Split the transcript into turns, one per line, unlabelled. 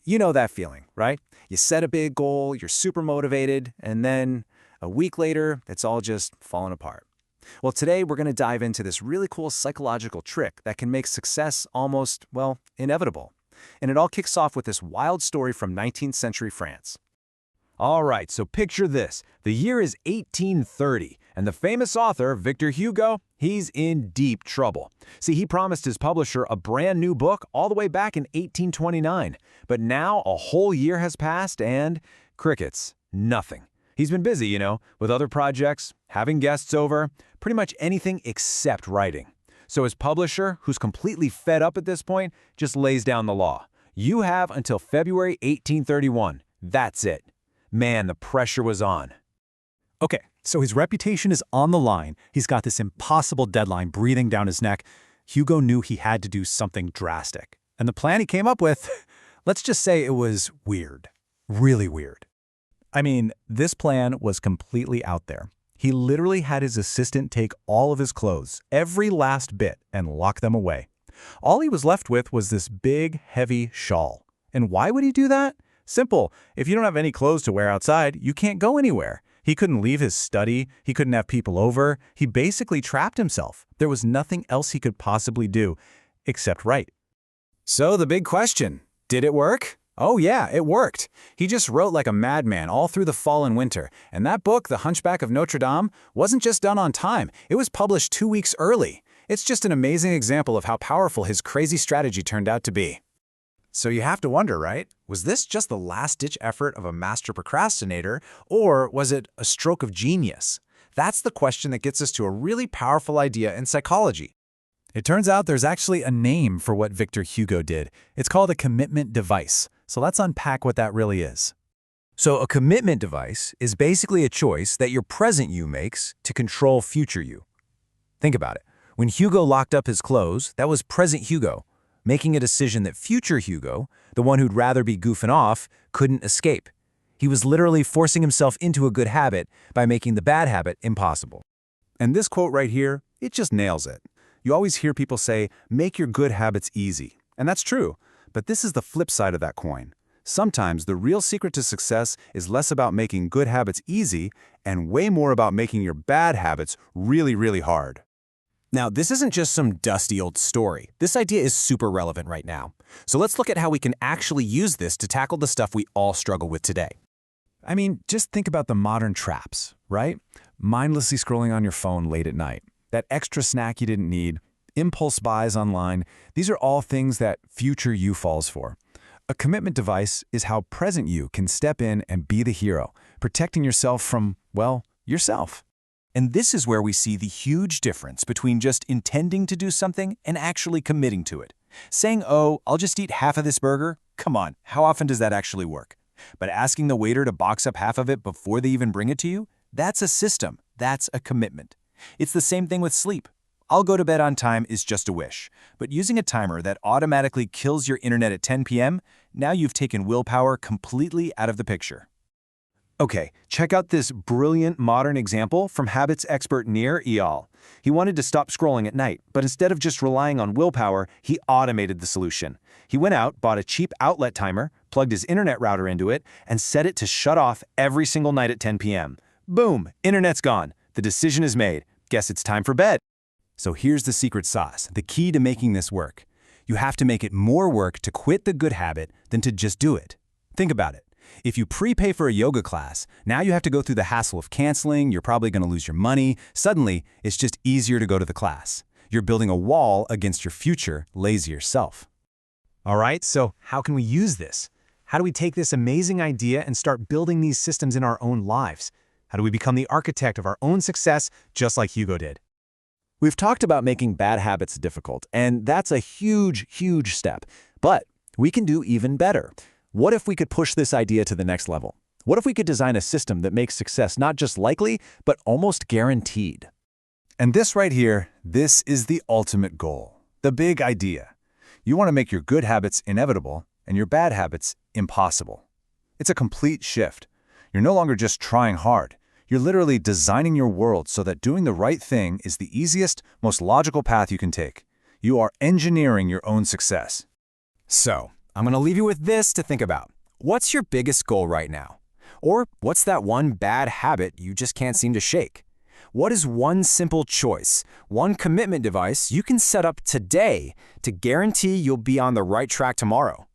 You know that feeling, right? You set a big goal, you're super motivated, and then a week later, it's all just falling apart. Well, today we're going to dive into this really cool psychological trick that can make success almost, well, inevitable. And it all kicks off with this wild story from 19th century France.
All right, so picture this. The year is 1830, and the famous author, Victor Hugo, he's in deep trouble. See, he promised his publisher a brand new book all the way back in 1829. But now a whole year has passed and crickets, nothing. He's been busy, with other projects, having guests over, pretty much anything except writing. So his publisher, who's completely fed up at this point, just lays down the law. You have until February 1831. That's it. Man, the pressure was on.
Okay, so his reputation is on the line. He's got this impossible deadline breathing down his neck. Hugo knew he had to do something drastic. And the plan he came up with, let's just say it was weird. Really weird. I mean, this plan was completely out there. He literally had his assistant take all of his clothes, every last bit, and lock them away. All he was left with was this big, heavy shawl. And why would he do that? Simple. If you don't have any clothes to wear outside, you can't go anywhere. He couldn't leave his study. He couldn't have people over. He basically trapped himself. There was nothing else he could possibly do except write.
So the big question, did it work? Oh yeah, it worked. He just wrote like a madman all through the fall and winter. And that book, The Hunchback of Notre Dame, wasn't just done on time. It was published 2 weeks early. It's just an amazing example of how powerful his crazy strategy turned out to be. So you have to wonder, right? Was this just the last-ditch effort of a master procrastinator, or was it a stroke of genius? That's the question that gets us to a really powerful idea in psychology.
It turns out there's actually a name for what Victor Hugo did. It's called a commitment device. So let's unpack what that really is.
So a commitment device is basically a choice that your present you makes to control future you. Think about it. When Hugo locked up his clothes, that was present Hugo, making a decision that future Hugo, the one who'd rather be goofing off, couldn't escape. He was literally forcing himself into a good habit by making the bad habit impossible.
And this quote right here, it just nails it. You always hear people say, make your good habits easy. And that's true. But this is the flip side of that coin. Sometimes the real secret to success is less about making good habits easy and way more about making your bad habits really, really hard.
Now, this isn't just some dusty old story. This idea is super relevant right now. So let's look at how we can actually use this to tackle the stuff we all struggle with today.
I mean, just think about the modern traps, right? Mindlessly scrolling on your phone late at night, that extra snack you didn't need, impulse buys online. These are all things that future you falls for. A commitment device is how present you can step in and be the hero, protecting yourself from, well, yourself.
And this is where we see the huge difference between just intending to do something and actually committing to it. Saying, oh, I'll just eat half of this burger? Come on, how often does that actually work? But asking the waiter to box up half of it before they even bring it to you? That's a system. That's a commitment. It's the same thing with sleep. I'll go to bed on time is just a wish. But using a timer that automatically kills your internet at 10 p.m., now you've taken willpower completely out of the picture.
Okay, check out this brilliant modern example from habits expert Nir Eyal. He wanted to stop scrolling at night, but instead of just relying on willpower, he automated the solution. He went out, bought a cheap outlet timer, plugged his internet router into it, and set it to shut off every single night at 10 p.m. Boom, internet's gone. The decision is made. Guess it's time for bed. So here's the secret sauce, the key to making this work. You have to make it more work to quit the good habit than to just do it. Think about it. If you prepay for a yoga class, now you have to go through the hassle of canceling, you're probably going to lose your money. Suddenly, it's just easier to go to the class. You're building a wall against your future, lazier self.
All right, so how can we use this? How do we take this amazing idea and start building these systems in our own lives? How do we become the architect of our own success, just like Hugo did?
We've talked about making bad habits difficult, and that's a huge, huge step. But we can do even better. What if we could push this idea to the next level? What if we could design a system that makes success not just likely, but almost guaranteed?
And this right here, this is the ultimate goal, the big idea. You want to make your good habits inevitable and your bad habits impossible. It's a complete shift. You're no longer just trying hard. You're literally designing your world so that doing the right thing is the easiest, most logical path you can take. You are engineering your own success. So,
I'm going to leave you with this to think about. What's your biggest goal right now? Or what's that one bad habit you just can't seem to shake? What is one simple choice, one commitment device you can set up today to guarantee you'll be on the right track tomorrow?